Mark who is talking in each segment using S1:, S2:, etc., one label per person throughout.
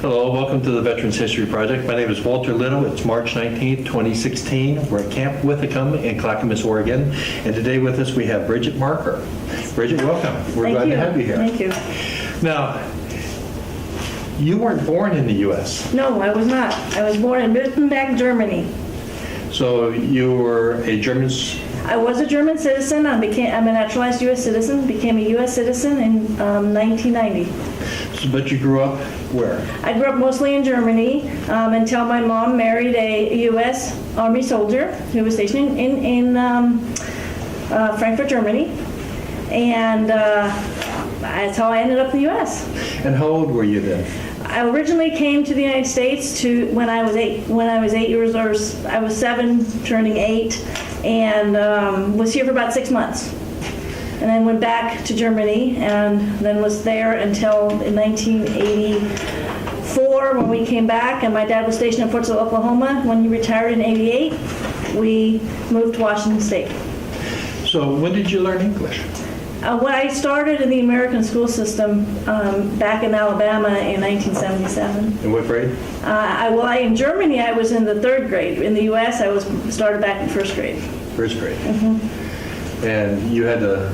S1: Hello, welcome to the Veterans History Project. My name is Walter Little. It's March 19th, 2016. We're at Camp Withicum in Clackamas, Oregon. And today with us we have Brigitte Marker. Brigitte, welcome. We're glad to have you here.
S2: Thank you.
S1: Now, you weren't born in the U.S.
S2: No, I was not. I was born in Württemberg, Germany.
S1: So you were a German...
S2: I was a German citizen. I'm a naturalized U.S. citizen. Became a U.S. citizen in 1990.
S1: But you grew up where?
S2: I grew up mostly in Germany until my mom married a U.S. Army soldier who was stationed in Frankfurt, Germany. And that's how I ended up in the U.S.
S1: And how old were you then?
S2: I originally came to the United States when I was 8 years old. I was 7, turning 8, and was here for about 6 months. And then went back to Germany, and then was there until in 1984 when we came back, and my dad was stationed in Fort Sill, Oklahoma. When he retired in 88, we moved to Washington State.
S1: So when did you learn English?
S2: When I started in the American school system back in Alabama in 1977.
S1: In what grade?
S2: In Germany, I was in the 3rd grade. In the U.S., I started back in 1st grade.
S1: 1st grade.
S2: Mm-hmm.
S1: And you had to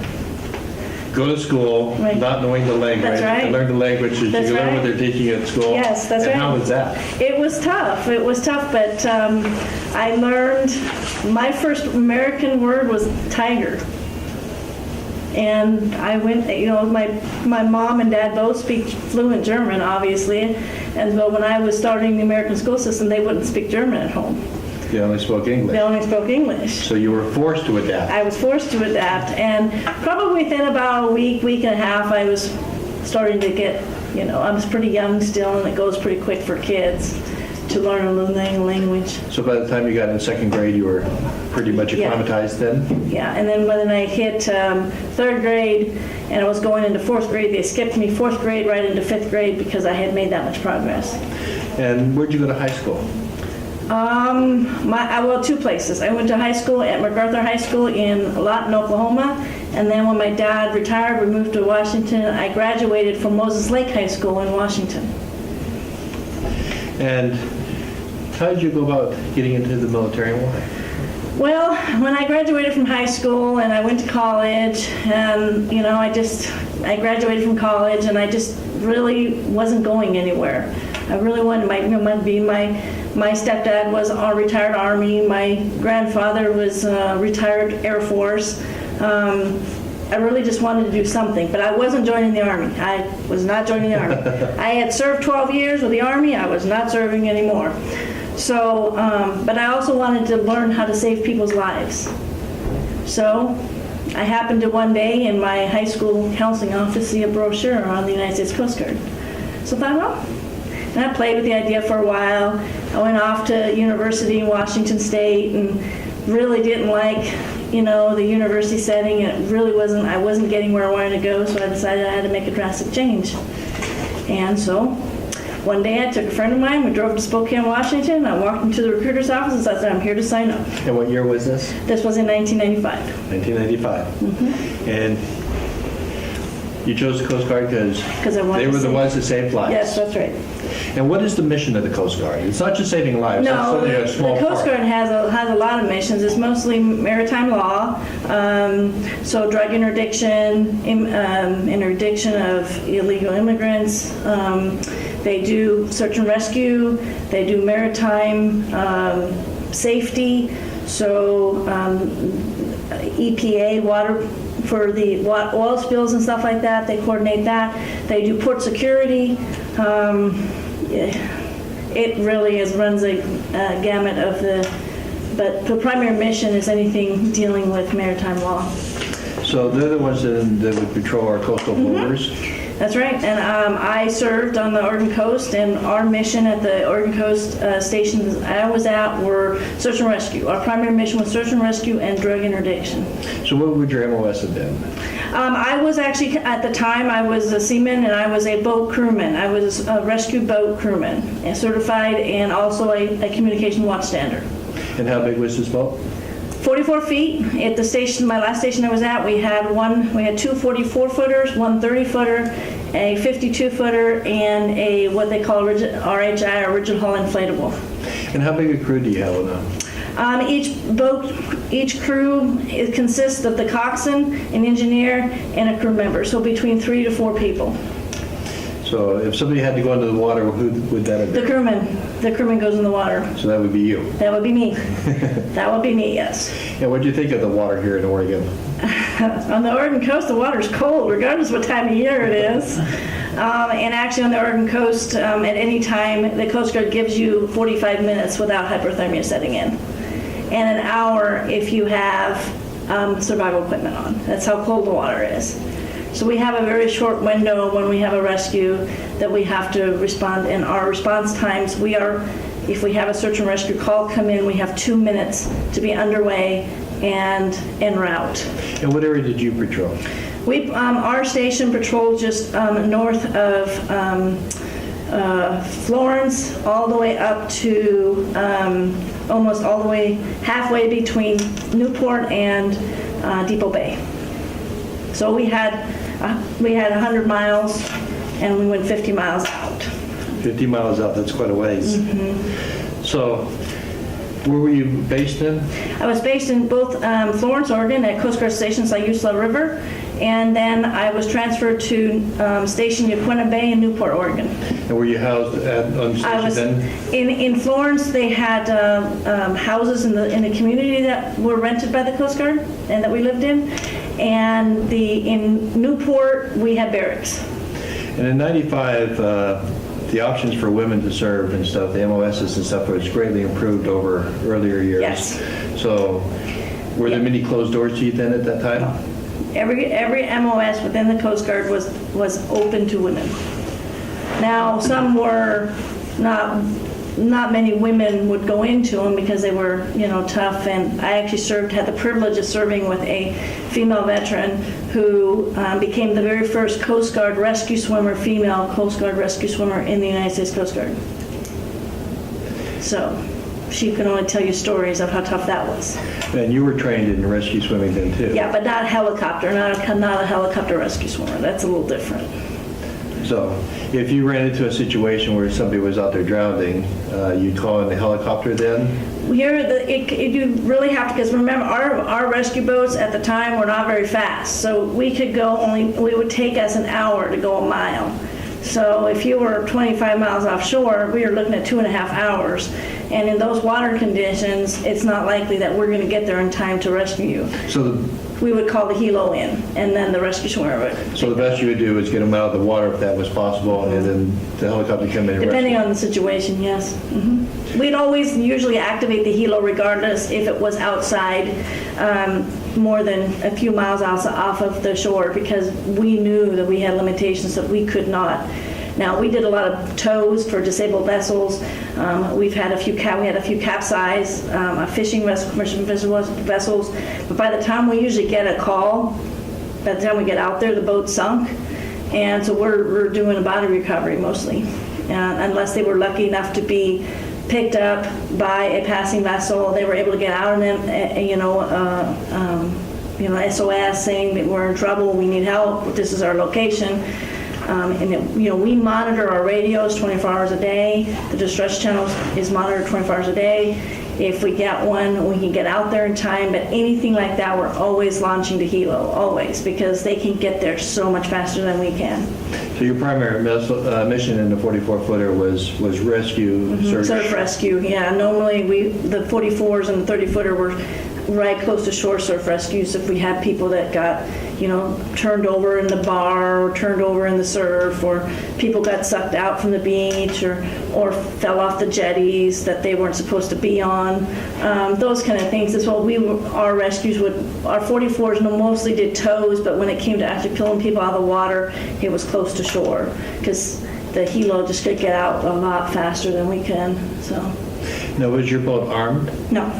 S1: go to school,
S2: right,
S1: not knowing the language,
S2: that's right,
S1: and learn the language so you
S2: that's
S1: learn
S2: right,
S1: what they're teaching you at school.
S2: Yes, that's
S1: and
S2: right.
S1: How was that?
S2: It was tough. It was tough, but I learned, my first American word was tiger. And I went, my mom and dad both speak fluent German, obviously. And so when I was starting the American school system, they wouldn't speak German at home.
S1: They only spoke English.
S2: They only spoke English.
S1: So you were forced to adapt.
S2: I was forced to adapt. And probably within about a week and a half, I was starting to get, I was pretty young still, and it goes pretty quick for kids to learn a new language.
S1: So by the time you got in 2nd grade, you were pretty much acclimatized then?
S2: Yeah, and then when I hit 3rd grade and I was going into 4th grade, they skipped me 4th grade right into 5th grade because I had made that much progress.
S1: And where'd you go to high school?
S2: 2 places. I went to high school at MacArthur High School in Lawton, Oklahoma, and then when my dad retired, we moved to Washington. I graduated from Moses Lake High School in Washington.
S1: And how did you go about getting into the military and why?
S2: Well, when I graduated from high school and I went to college, and I graduated from college and I just really wasn't going anywhere. I really wanted my stepdad was a retired Army, my grandfather was retired Air Force. I really just wanted to do something, but I wasn't joining the Army. I was not joining the Army. I had served 12 years with the Army. I was not serving anymore. So, but I also wanted to learn how to save people's lives. So I happened to one day in my high school counseling office see a brochure on the United States Coast Guard. So I thought, well, and I played with the idea for a while. I went off to university in Washington State and really didn't like, the university setting. I wasn't getting where I wanted to go, so I decided I had to make a drastic change. And so one day I took a friend of mine, we drove to Spokane, Washington. I walked into the recruiter's office and said, I'm here to sign up.
S1: And what year was this?
S2: This was in 1995.
S1: 1995.
S2: Mm-hmm.
S1: And you chose the Coast Guard because they were the ones that saved lives.
S2: Yes, that's right.
S1: And what is the mission of the Coast Guard? It's not just saving lives.
S2: No,
S1: that's only a small
S2: the Coast
S1: part.
S2: Guard has a lot of missions. It's mostly maritime law, so drug interdiction, interdiction of illegal immigrants. They do search and rescue. They do maritime safety. So EPA, water for the oil spills and stuff like that, they coordinate that. They do port security. It really runs a gamut of but the primary mission is anything dealing with maritime law.
S1: So they're the ones that would patrol our coastal borders?
S2: That's right, and I served on the Oregon coast, and our mission at the Oregon coast stations I was at were search and rescue. Our primary mission was search and rescue and drug interdiction.
S1: So what would your MOS have been?
S2: I was actually, at the time, I was a seaman and I was a boat crewman. I was a rescue boat crewman, and certified, and also a communication watchstander.
S1: And how big was this boat?
S2: 44 feet. At the station, my last station I was at, we had two 44-footers, one 30-footer, a 52-footer, and a what they call RHI, or rigid hull inflatable.
S1: And how big a crew do you have on that?
S2: Each crew, it consists of the coxswain, an engineer, and a crew member, so between 3 to 4 people.
S1: So if somebody had to go into the water, who would that have been?
S2: The crewman goes in the water.
S1: So that would be you.
S2: That would be me. That would be me, yes.
S1: And what do you think of the water here in Oregon?
S2: On the Oregon coast, the water's cold, regardless what time of year it is. And actually on the Oregon coast, at any time, the Coast Guard gives you 45 minutes without hypothermia setting in. And an hour if you have survival equipment on. That's how cold the water is. So we have a very short window when we have a rescue that we have to respond. In our response times, if we have a search and rescue call come in, we have 2 minutes to be underway and en route.
S1: And what area did you patrol?
S2: Our station patrolled just north of Florence, all the way up to almost all the way halfway between Newport and Depot Bay. So we had 100 miles, and we went 50 miles out.
S1: 50 miles out, that's quite a ways.
S2: Mm-hmm.
S1: So where were you based in?
S2: I was based in both Florence, Oregon, at Coast Guard Station Sayusla River, and then I was transferred to Station Yaquina Bay in Newport, Oregon.
S1: And were you housed on station then?
S2: In Florence, they had houses in the community that were rented by the Coast Guard and that we lived in. And in Newport, we had barracks.
S1: And in 95, the options for women to serve and stuff, the MOSs and stuff, was greatly improved over earlier years.
S2: Yes.
S1: So were there many closed doors to you then at that time?
S2: Every MOS within the Coast Guard was open to women. Now, some were not many women would go into them because they were, tough. And I actually had the privilege of serving with a female veteran who became the very first Coast Guard rescue swimmer, female Coast Guard rescue swimmer in the United States Coast Guard. So she can only tell you stories of how tough that was.
S1: And you were trained in rescue swimming then too?
S2: Yeah, but not helicopter, not a helicopter rescue swimmer. That's a little different.
S1: So if you ran into a situation where somebody was out there drowning, you'd call in the helicopter then?
S2: Here, you really have to, because remember, our rescue boats at the time were not very fast. So we could we would take us an hour to go a mile. So if you were 25 miles offshore, we were looking at 2.5 hours. And in those water conditions, it's not likely that we're going to get there in time to rescue you.
S1: So
S2: we would call the helo in, and then the rescue swimmer would.
S1: So the best you would do is get them out of the water if that was possible, and then the helicopter come in and
S2: Depending
S1: rescue.
S2: on the situation, yes. We'd always usually activate the helo regardless if it was outside more than a few miles off of the shore, because we knew that we had limitations that we could not. Now, we did a lot of tows for disabled vessels. We had a few capsize, fishing vessels. But by the time we usually get a call, by the time we get out there, the boat sunk. And so we're doing a body recovery mostly, unless they were lucky enough to be picked up by a passing vessel. They were able to get out and SOS saying that we're in trouble, we need help, this is our location. We monitor our radios 24 hours a day. The distress channel is monitored 24 hours a day. If we get one, we can get out there in time, but anything like that, we're always launching to helo, always, because they can get there so much faster than we can.
S1: So your primary mission in the 44-footer was rescue, search?
S2: Surf rescue, yeah. Normally, the 44s and the 30-footer were right close to shore surf rescues if we had people that got, turned over in the bar or turned over in the surf, or people got sucked out from the beach or fell off the jetties that they weren't supposed to be on. Those kind of things. That's what our rescues our 44s mostly did tows, but when it came to actually pulling people out of the water, it was close to shore because the helo just could get out a lot faster than we can. So.
S1: Now, was your boat armed?
S2: No.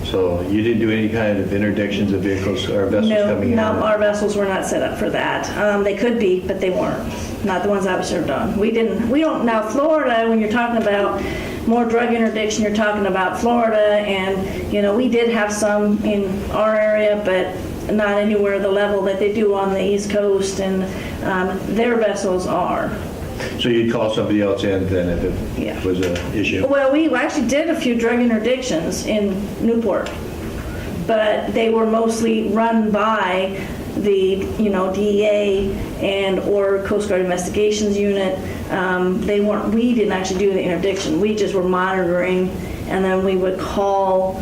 S1: So you didn't do any kind of interdictions of vehicles or vessels coming in?
S2: No, our vessels were not set up for that. They could be, but they weren't. Not the ones I was served on. We don't. Now, Florida, when you're talking about more drug interdiction, you're talking about Florida, and, we did have some in our area, but not anywhere the level that they do on the East Coast and Their vessels are.
S1: So you'd call somebody else in then if
S2: Yeah.
S1: it was an issue?
S2: Well, we actually did a few drug interdictions in Newport, but they were mostly run by the, DEA and or Coast Guard Investigations Unit. We didn't actually do the interdiction. We just were monitoring, and then we would call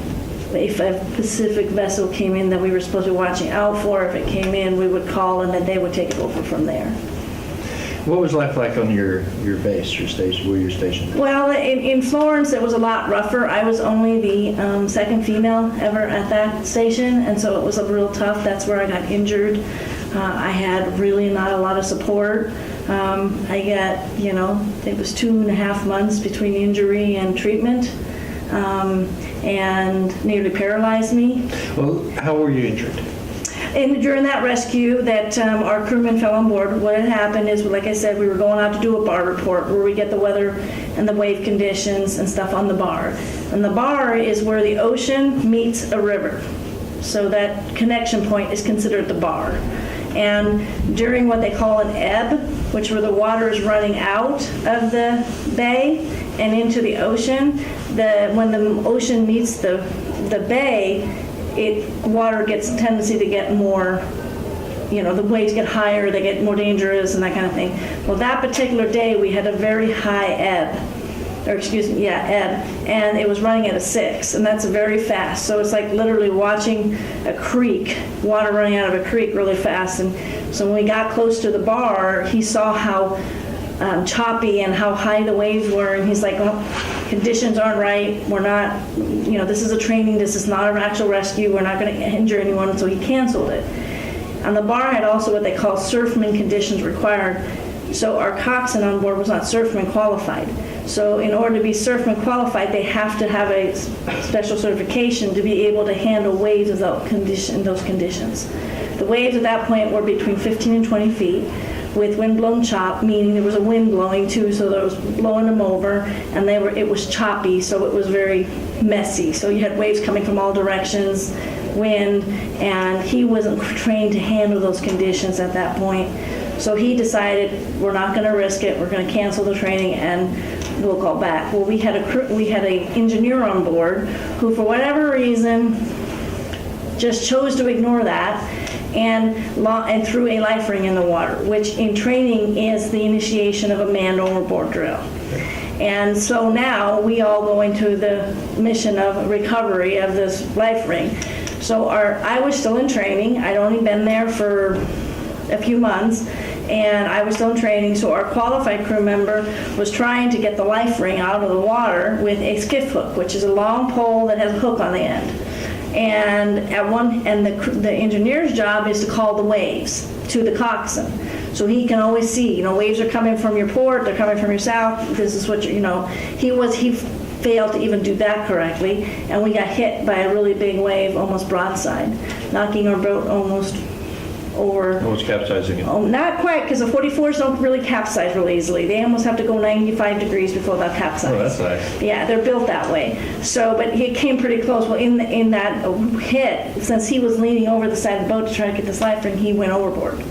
S2: if a Pacific vessel came in that we were supposed to be watching out for. If it came in, we would call, and then they would take it over from there.
S1: What was life like on your base, your station, where you're stationed?
S2: Well, in Florence, it was a lot rougher. I was only the second female ever at that station, and so it was a real tough. That's where I got injured. I had really not a lot of support. I got, it was 2.5 months between injury and treatment, and nearly paralyzed me.
S1: Well, how were you injured?
S2: And during that rescue that our crewmen fell on board, what had happened is, like I said, we were going out to do a bar report where we get the weather and the wave conditions and stuff on the bar. And the bar is where the ocean meets a river. So that connection point is considered the bar. And during what they call an ebb, which where the water is running out of the bay and into the ocean, when the ocean meets the bay, water gets a tendency to get more, the waves get higher, they get more dangerous and that kind of thing. Well, that particular day we had a very high ebb, and it was running at a 6, and that's very fast. So it's like literally watching a creek, water running out of a creek really fast. And so when we got close to the bar, he saw how choppy and how high the waves were, and he's like, conditions aren't right, we're not, this is a training, this is not an actual rescue, we're not going to injure anyone, so he canceled it. And the bar had also what they call surfman conditions required, so our coxswain on board was not surfman qualified. So in order to be surfman qualified, they have to have a special certification to be able to handle waves in those conditions. The waves at that point were between 15 and 20 feet. With wind-blown chop, meaning there was a wind blowing too, so that was blowing them over, and it was choppy, so it was very messy. So you had waves coming from all directions, wind, and he wasn't trained to handle those conditions at that point. So he decided, we're not going to risk it, we're going to cancel the training, and we'll go back. Well, we had an engineer on board who, for whatever reason, just chose to ignore that and threw a life ring in the water, which in training is the initiation of a manned overboard drill. And so now we all go into the mission of recovery of this life ring. So I was still in training. I'd only been there for a few months, and I was still in training, so our qualified crew member was trying to get the life ring out of the water with a skiff hook, which is a long pole that has a hook on the end. And the engineer's job is to call the waves to the coxswain, so he can always see. Waves are coming from your port, they're coming from your south. This is what he failed to even do that correctly, and we got hit by a really big wave, almost broadside, knocking our boat almost over.
S1: Almost capsizing it.
S2: Oh, not quite, because the 44s don't really capsize really easily. They almost have to go 95 degrees before they'll capsize.
S1: Oh, that's nice.
S2: Yeah, they're built that way. So, but he came pretty close. Well, in that hit, since he was leaning over the side of the boat to try to get this life ring, he went overboard.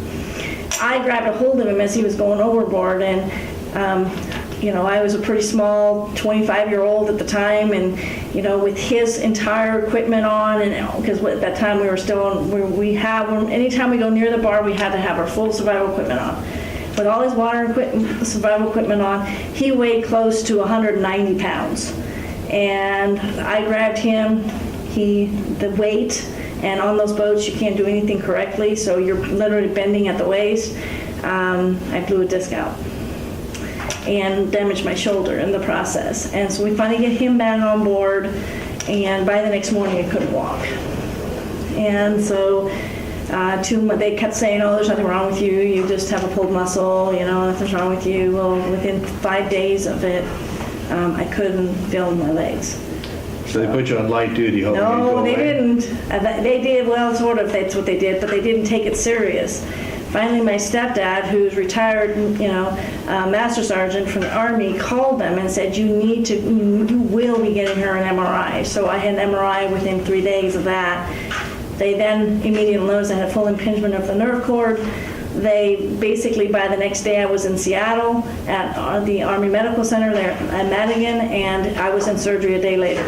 S2: I grabbed a hold of him as he was going overboard, and I was a pretty small 25-year-old at the time, and with his entire equipment on, and because at that time we were still on, anytime we go near the bar, we had to have our full survival equipment on. With all his water equipment, survival equipment on, he weighed close to 190 pounds, and I grabbed him. The weight, and on those boats you can't do anything correctly, so you're literally bending at the waist. I blew a disc out and damaged my shoulder in the process. And so we finally get him back on board, and by the next morning I couldn't walk. And so they kept saying, oh, there's nothing wrong with you, you just have a pulled muscle, nothing's wrong with you. Well, within 5 days of it, I couldn't feel my legs.
S1: So they put you on light duty, hoping you'd go
S2: No,
S1: away.
S2: they didn't. They did, well, sort of, that's what they did, but they didn't take it serious. Finally, my stepdad, who's retired, master sergeant from the Army, called them and said, you will be getting her an MRI. So I had an MRI within 3 days of that. They then immediately noticed I had full impingement of the nerve cord, They basically, by the next day, I was in Seattle at the Army Medical Center there at Madigan, and I was in surgery a day later.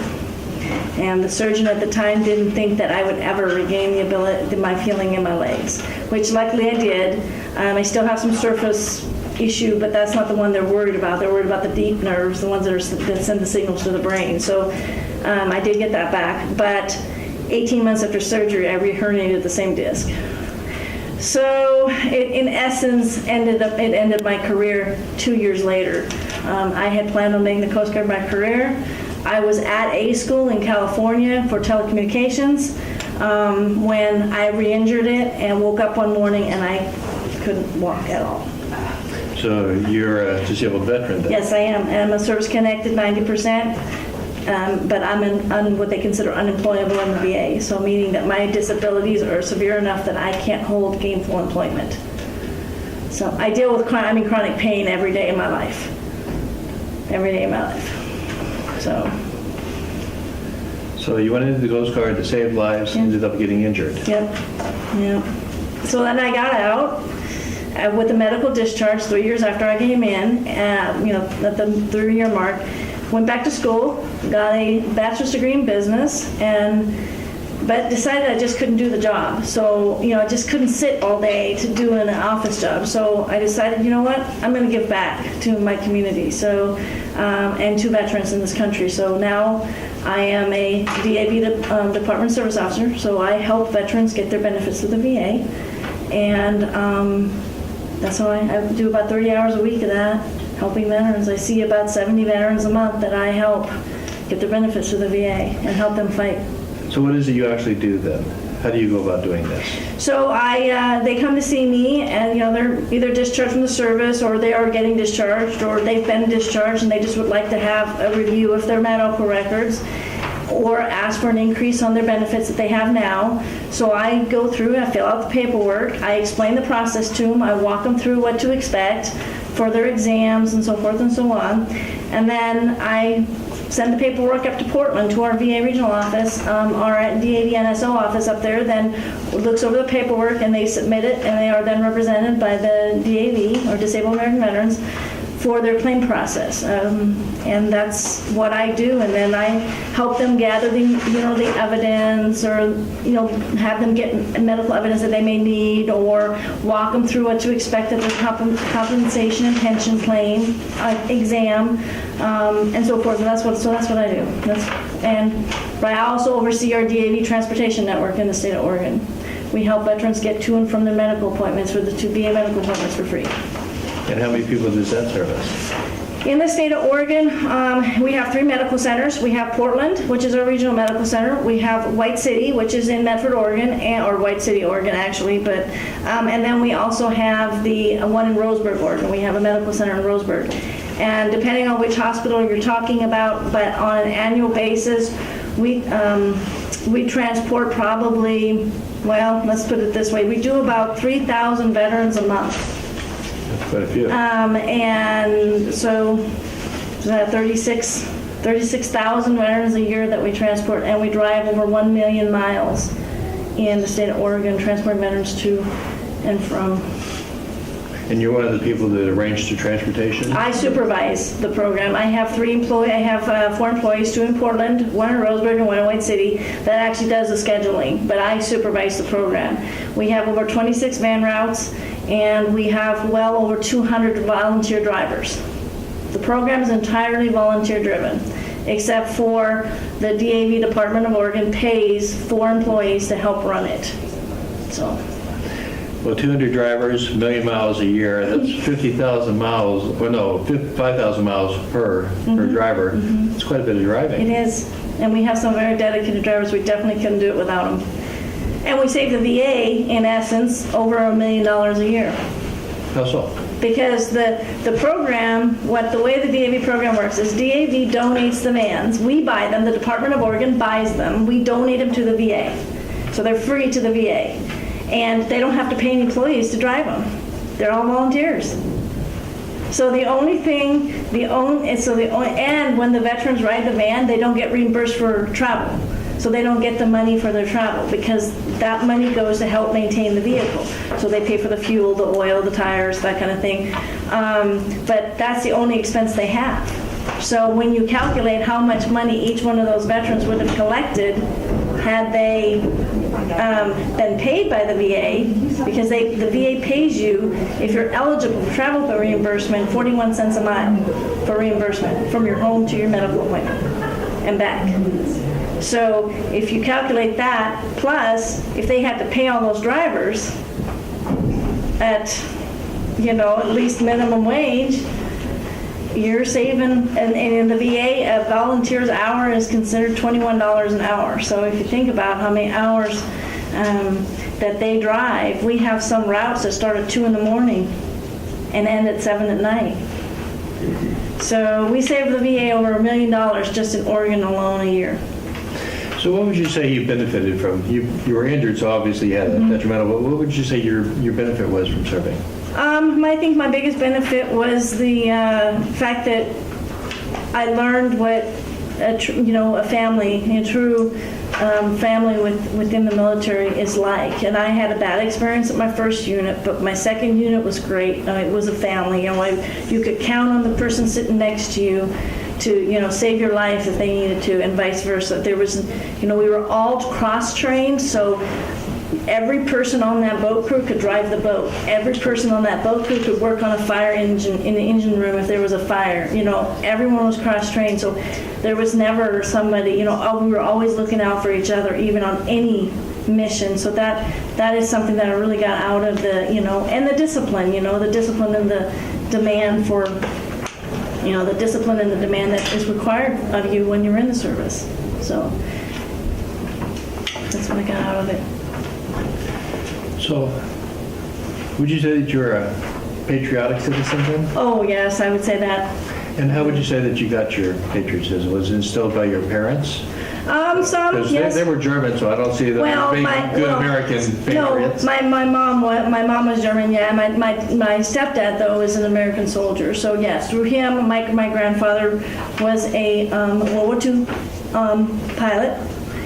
S2: And the surgeon at the time didn't think that I would ever regain the ability, my feeling in my legs, which luckily I did. I still have some surface issue, but that's not the one they're worried about. They're worried about the deep nerves, the ones that send the signals to the brain. So I did get that back, but 18 months after surgery, I re-herniated the same disc. So it, in essence, ended my career 2 years later. I had planned on making the Coast Guard my career. I was at a school in California for telecommunications when I re-injured it and woke up one morning and I couldn't walk at all.
S1: So you're a disabled veteran then?
S2: Yes, I am. I'm a service-connected 90%, but I'm what they consider unemployable in the VA, so meaning that my disabilities are severe enough that I can't hold gainful employment. So I deal with chronic pain every day of my life. Every day of my life.
S1: So you went into the Coast Guard to save lives, ended up getting injured.
S2: Yep. So then I got out with a medical discharge 3 years after I came in, at the 3-year mark. Went back to school, got a bachelor's degree in business, but decided I just couldn't do the job. So, I just couldn't sit all day to do an office job. So I decided, you know what, I'm going to give back to my community, and to veterans in this country. So now I am a DAV Department of Service Officer, so I help veterans get their benefits through the VA. And that's how I do about 30 hours a week of that, helping veterans. I see about 70 veterans a month that I help get their benefits through the VA and help them fight.
S1: So what is it you actually do then? How do you go about doing this?
S2: So they come to see me, and they're either discharged from the service, or they are getting discharged, or they've been discharged and they just would like to have a review of their medical records, or ask for an increase on their benefits that they have now. So I go through, I fill out the paperwork, I explain the process to them, I walk them through what to expect for their exams and so forth and so on, and then I send the paperwork up to Portland to our VA regional office, our DAV NSO office up there, then looks over the paperwork and they submit it, and they are then represented by the DAV, or Disabled American Veterans, for their claim process. And that's what I do, and then I help them gather the evidence, or have them get medical evidence that they may need, or walk them through what to expect at their compensation and pension claim exam, and so forth. And that's what I do. I also oversee our DAV transportation network in the state of Oregon. We help veterans get to and from their medical appointments, for the 2 VA medical appointments, for free.
S1: And how many people does that service?
S2: In the state of Oregon, we have 3 medical centers. We have Portland, which is our regional medical center. We have White City, which is in Medford, Oregon, or White City, Oregon, actually. But and then we also have the one in Roseburg, Oregon. We have a medical center in Roseburg. And depending on which hospital you're talking about, but on an annual basis, we transport probably, well, let's put it this way, we do about 3,000 veterans a month.
S1: Quite a few.
S2: And so 36,000 veterans a year that we transport, and we drive over 1 million miles in the state of Oregon, transporting veterans to and from.
S1: And you're one of the people that arrange the transportation?
S2: I supervise the program. I have 4 employees, 2 in Portland, 1 in Roseburg, and 1 in White City, that actually does the scheduling, but I supervise the program. We have over 26 van routes, and we have well over 200 volunteer drivers. The program is entirely volunteer driven, except for the DAV Department of Oregon pays 4 employees to help run it. So.
S1: Well, 200 drivers, 1 million miles a year, that's 50,000 miles, 5,000 miles per driver. It's quite a bit of driving.
S2: It is, and we have some very dedicated drivers. We definitely couldn't do it without them. And we save the VA, in essence, over $1 million a year.
S1: How so?
S2: Because the program, the way the DAV program works is DAV donates the vans. We buy them, the Department of Oregon buys them. We donate them to the VA. So they're free to the VA. And they don't have to pay any employees to drive them. They're all volunteers. So and when the veterans ride the van, they don't get reimbursed for travel. so they don't get the money for their travel, because that money goes to help maintain the vehicle. So they pay for the fuel, the oil, the tires, that kind of thing. But that's the only expense they have. So when you calculate how much money each one of those veterans would have collected had they been paid by the VA, because the VA pays you, if you're eligible for travel for reimbursement, 41 cents a mile for reimbursement from your home to your medical appointment and back. So if you calculate that, plus if they had to pay all those drivers at, at least minimum wage, you're saving, and in the VA, a volunteer's hour is considered $21 an hour. So if you think about how many hours that they drive, we have some routes that start at 2 in the morning and end at 7 at night. So we save the VA over $1 million just in Oregon alone a year.
S1: So what would you say you benefited from? You were injured, so obviously you had a detrimental, but what would you say your benefit was from serving?
S2: I think my biggest benefit was the fact that I learned what a family, a true family within the military is like. And I had a bad experience at my first unit, but my second unit was great. It was a family. You could count on the person sitting next to you to save your life if they needed to, and vice versa. There was, we were all cross-trained, so every person on that boat crew could drive the boat. Every person on that boat crew could work on a fire engine in the engine room if there was a fire. Everyone was cross-trained, so there was never somebody, we were always looking out for each other, even on any mission. So that is something that I really got out of the, and the discipline, the discipline and the demand for, the discipline and the demand that is required of you when you're in the service. So that's what I got out of it.
S1: So, would you say that you're a patriotic citizen then?
S2: Oh, yes, I would say that.
S1: And how would you say that you got your patriotism? Was it instilled by your parents?
S2: Some,
S1: Because
S2: yes.
S1: they were German, so I don't see them being good American patriots.
S2: No, my mom was German, yeah. My stepdad, though, is an American soldier. So, yes, through him, my grandfather was a World War II pilot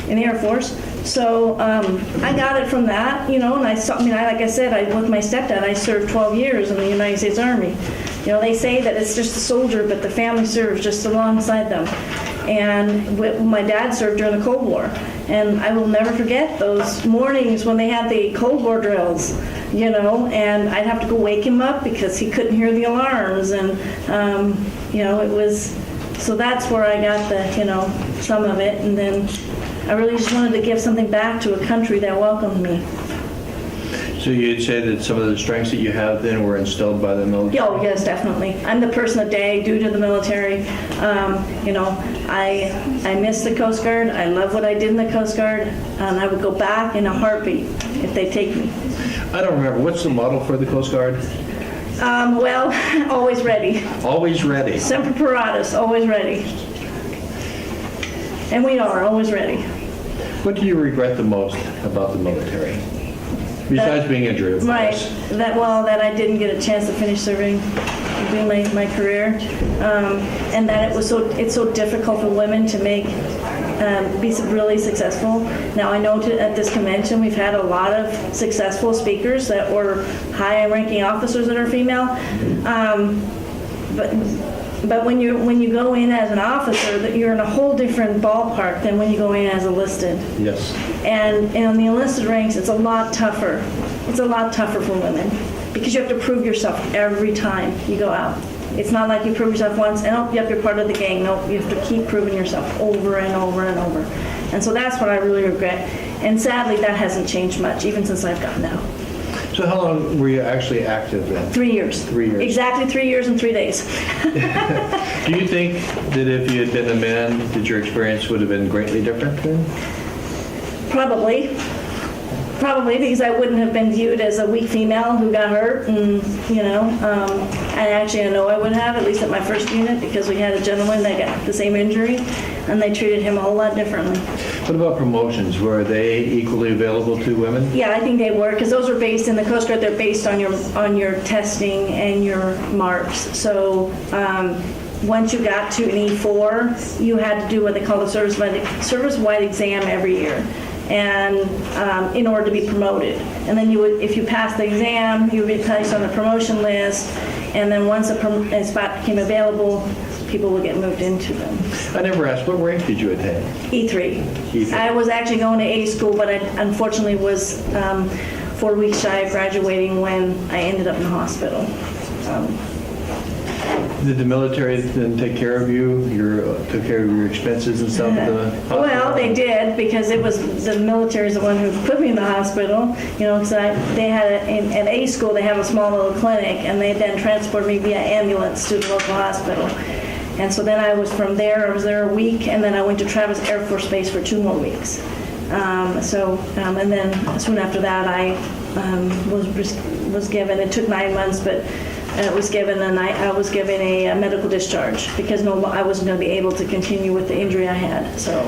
S2: in the Air Force. So I got it from that, and like I said, with my stepdad, I served 12 years in the United States Army. They say that it's just a soldier, but the family serves just alongside them. And my dad served during the Cold War. And I will never forget those mornings when they had the Cold War drills, and I'd have to go wake him up because he couldn't hear the alarms. And, it was, so that's where I got the, some of it. And then I really just wanted to give something back to a country that welcomed me.
S3: So you'd say that some of the strengths that you have then were instilled by the military?
S2: Oh, yes, definitely. I'm the person of the day due to the military. I miss the Coast Guard. I love what I did in the Coast Guard. And I would go back in a heartbeat if they take me.
S3: I don't remember. What's the motto for the Coast Guard?
S2: Always ready.
S3: Always ready.
S2: Semper paratus, always ready. And we are always ready.
S3: What do you regret the most about the military? Besides being injured, of
S2: Right.
S3: course.
S2: That I didn't get a chance to finish serving doing my career, and that it's so difficult for women to be really successful. Now I know at this convention we've had a lot of successful speakers that were high-ranking officers that are female, but when you go in as an officer, that you're in a whole different ballpark than when you go in as enlisted.
S3: Yes.
S2: And in the enlisted ranks, it's a lot tougher. It's a lot tougher for women because you have to prove yourself every time you go out. It's not like you prove yourself once and yep, you're part of the gang. No, you have to keep proving yourself over and over and over. And so that's what I really regret. And sadly, that hasn't changed much, even since I've gotten out.
S3: So how long were you actually active then?
S2: 3 years.
S3: 3 years.
S2: Exactly 3 years and 3 days.
S3: Do you think that if you had been a man, that your experience would have been greatly different then?
S2: Probably because I wouldn't have been viewed as a weak female who got hurt, and I know I would have, at least at my first unit, because we had a gentleman that got the same injury. and they treated him a whole lot differently.
S3: What about promotions? Were they equally available to women?
S2: Yeah, I think they were, because those are based in the Coast Guard. They're based on your testing and your marks. So once you got to an E4, you had to do what they call the service-wide exam every year, and in order to be promoted. And then you would, if you passed the exam, you would be placed on the promotion list. And then once a spot became available, people would get moved into them.
S3: I never asked, what rank did you attain?
S2: E3.
S3: E3.
S2: I was actually going to A school, but I unfortunately was 4 weeks shy of graduating when I ended up in the hospital.
S3: Did the military then take care of you? Took care of your expenses and stuff at the hospital?
S2: Well, they did, because it was the military's the one who put me in the hospital. You know, because they had at A school they have a small little clinic, and they then transported me via ambulance to the local hospital. And so then I was there a week, and then I went to Travis Air Force Base for 2 more weeks. And then soon after that I was given, it took 9 months, but I was given a medical discharge because I wasn't going to be able to continue with the injury I had. So.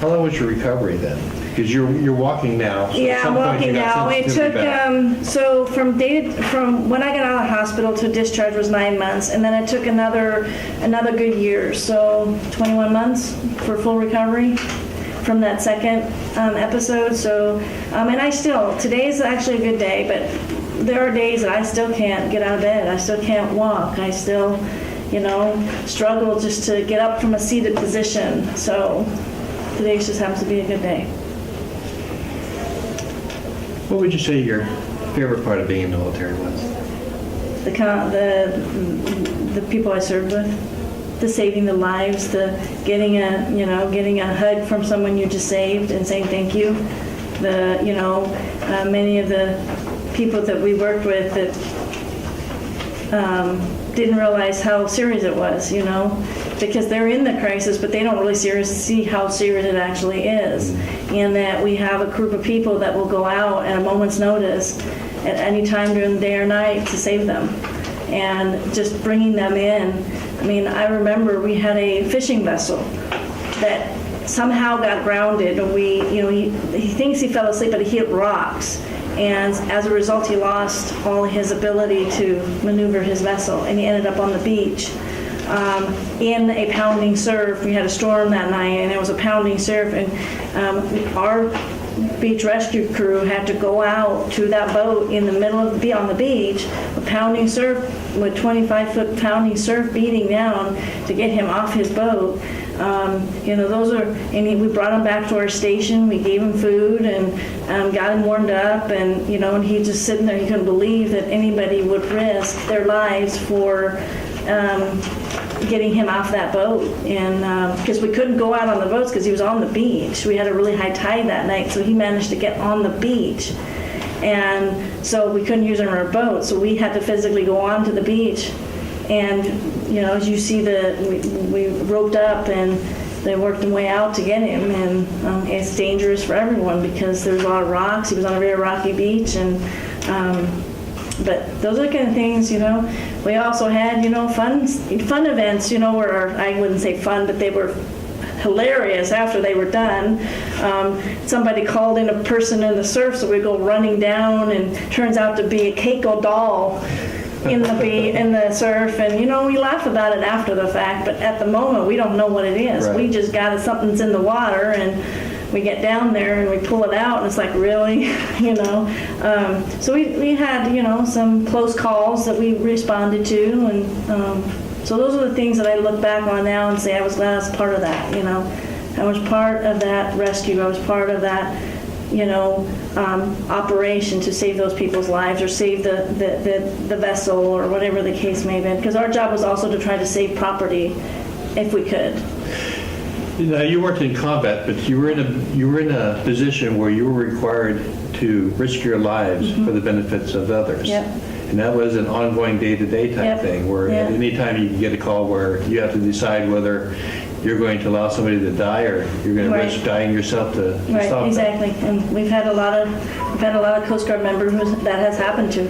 S3: How long was your recovery then? Because you're walking now. So
S2: Yeah, I'm walking now. It took so from when I got out of the hospital to discharge was 9 months, and then it took another good year, so 21 months for full recovery from that second episode. So, and today is actually a good day, but there are days that I still can't get out of bed. I still can't walk. I still, struggle just to get up from a seated position. So today just happens to be a good day.
S3: What would you say your favorite part of being in the military was?
S2: The people I served with, the saving the lives, the getting a hug from someone you just saved and saying thank you. Many of the people that we worked with that didn't realize how serious it was, because they're in the crisis, but they don't really see how serious it actually is. And that we have a group of people that will go out at a moment's notice at any time during the day or night to save them. And just bringing them in. I mean, I remember we had a fishing vessel that somehow got grounded, and he thinks he fell asleep, but he hit rocks. And as a result, he lost all his ability to maneuver his vessel, and he ended up on the beach in a pounding surf. We had a storm that night, and it was a pounding surf, and our beach rescue crew had to go out to that boat in the middle of on the beach, a pounding surf with 25-foot pounding surf beating down to get him off his boat. We brought him back to our station. We gave him food and got him warmed up, and he just sitting there. He couldn't believe that anybody would risk their lives for getting him off that boat. And because we couldn't go out on the boats because he was on the beach. We had a really high tide that night, so he managed to get on the beach. And so we couldn't use our boat, so we had to physically go onto the beach. And as you see, we roped up and they worked their way out to get him. And it's dangerous for everyone because there's a lot of rocks. He was on a very rocky beach, and but those are the kind of things. We also had fun events. Where I wouldn't say fun, but they were hilarious after they were done. Somebody called in a person in the surf, so we go running down, and turns out to be a Keiko doll in the surf, and we laugh about it after the fact, but at the moment we don't know what it is.
S3: Right.
S2: We just got something's in the water, and we get down there and we pull it out, and it's like, really. So we had some close calls that we responded to, and so those are the things that I look back on now and say I was glad I was part of that. I was part of that rescue. I was part of that operation to save those people's lives or save the vessel or whatever the case may be. Because our job was also to try to save property if we could.
S3: You weren't in combat, but you were in a position where you were required to risk your lives for the benefits of others.
S2: Yep.
S3: And that was an ongoing day-to-day type thing, where at any time you can get a call where you have to decide whether you're going to allow somebody to die or you're going to risk dying yourself to stop them.
S2: Exactly. And we've had a lot of Coast Guard members that has happened to.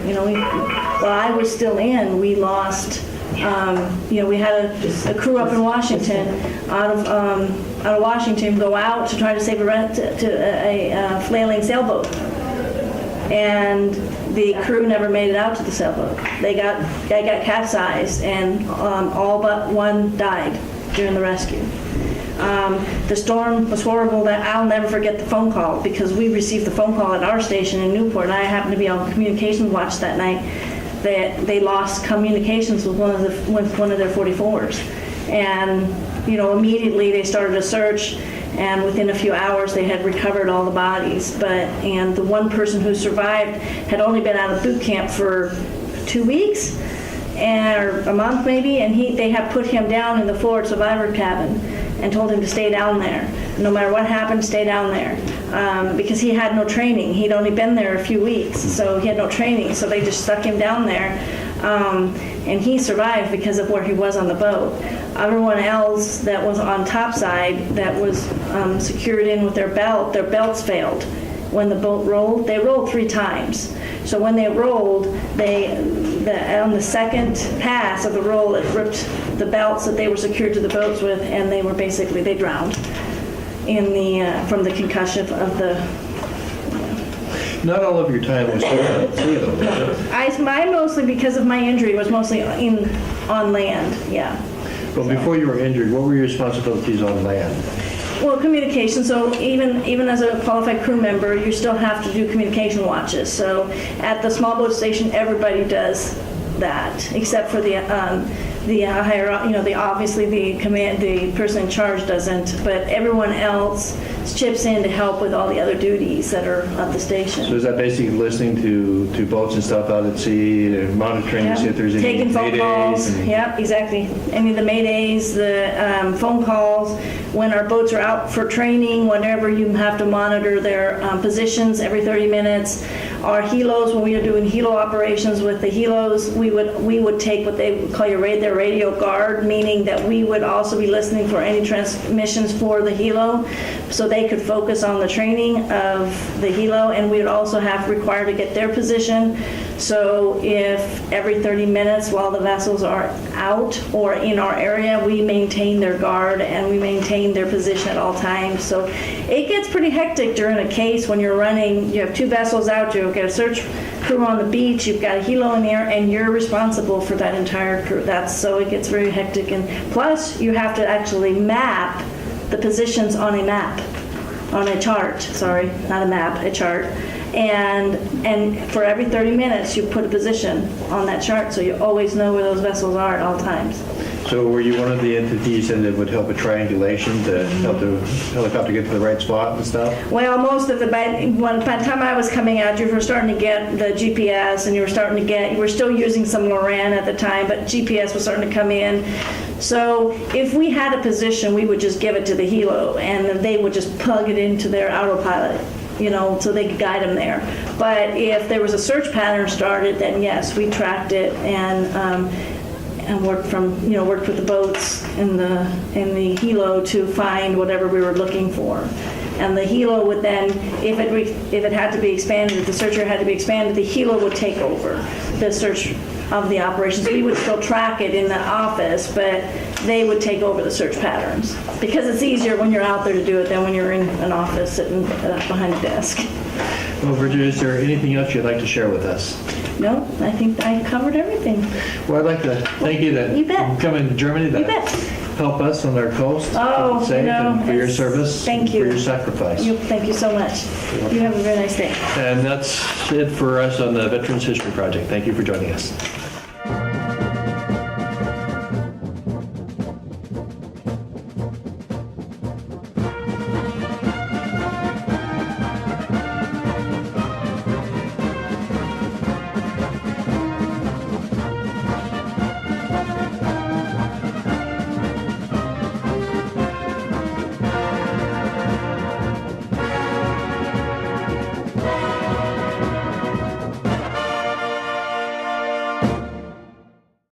S2: While I was still in, we lost We had a crew up in Washington, out of Washington, go out to try to save a flailing sailboat. And the crew never made it out to the sailboat. They got capsized, and all but one died during the rescue. The storm was horrible. That I'll never forget the phone call, because we received the phone call at our station in Newport, and I happened to be on communications watch that night, that they lost communications with one of their 44s. And immediately they started a search, and within a few hours they had recovered all the bodies. And the one person who survived had only been out of boot camp for 2 weeks or a month maybe, and they had put him down in the forward survivor cabin and told him to stay down there. No matter what happened, stay down there. Because he had no training. He'd only been there a few weeks, so he had no training. So they just stuck him down there. And he survived because of where he was on the boat. Everyone else that was on topside that was secured in with their belts failed. When the boat rolled, they rolled 3 times. So when they rolled, on the second pass of the roll, it ripped the belts that they were secured to the boats with, and they drowned from the concussion of the.
S3: Not all of your time was spent at sea, though, was it?
S2: Mine mostly, because of my injury, was mostly on land. Yeah.
S3: But before you were injured, what were your responsibilities on land?
S2: Well, communication. So even as a qualified crew member, you still have to do communication watches. So at the small boat station, everybody does that, except for the higher, obviously the person in charge doesn't, but everyone else chips in to help with all the other duties that are at the station.
S3: So is that basically listening to boats and stuff out at sea, and monitoring to see if there's any
S2: taking phone calls?
S3: maydays?
S2: Yep, exactly. Any of the maydays, the phone calls, when our boats are out for training, whenever you have to monitor their positions every 30 minutes. Our helos, when we are doing helo operations with the helos, we would take what they would call their radio guard, meaning that we would also be listening for any transmissions for the helo, so they could focus on the training of the helo, and we would also have required to get their position. So if every 30 minutes while the vessels are out or in our area, we maintain their guard and we maintain their position at all times. So it gets pretty hectic during a case when you're running. You have 2 vessels out, you've got a search crew on the beach, you've got a helo in the air, and you're responsible for that entire crew. So it gets very hectic. And plus, you have to actually map the positions on a chart. Sorry, not a map, a chart. And for every 30 minutes, you put a position on that chart, so you always know where those vessels are at all times.
S3: So were you one of the entities that would help with triangulation to help the helicopter get to the right spot and stuff?
S2: Well, most of by the time I was coming out, you were starting to get the GPS, and you were still using some Loran at the time, but GPS was starting to come in. So if we had a position, we would just give it to the helo, and they would just plug it into their autopilot, so they could guide them there. But if there was a search pattern started, then yes, we tracked it and worked with the boats in the helo to find whatever we were looking for. And the helo would then, if it had to be expanded, if the searcher had to be expanded, the helo would take over the search of the operations. We would still track it in the office, but they would take over the search patterns, because it's easier when you're out there to do it than when you're in an office sitting behind a desk.
S3: Well, Brigitte, is there anything else you'd like to share with us?
S2: No, I think I covered everything.
S3: Well, I'd like to thank you that
S2: You bet.
S3: you come into Germany to
S2: You bet.
S3: help us on our coast.
S2: Oh,
S3: keep it safe, and for your
S2: it's-
S3: service.
S2: thank you.
S3: For your sacrifice.
S2: Thank you so much. You have a very nice day.
S3: And that's it for us on the Veterans History Project. Thank you for joining us.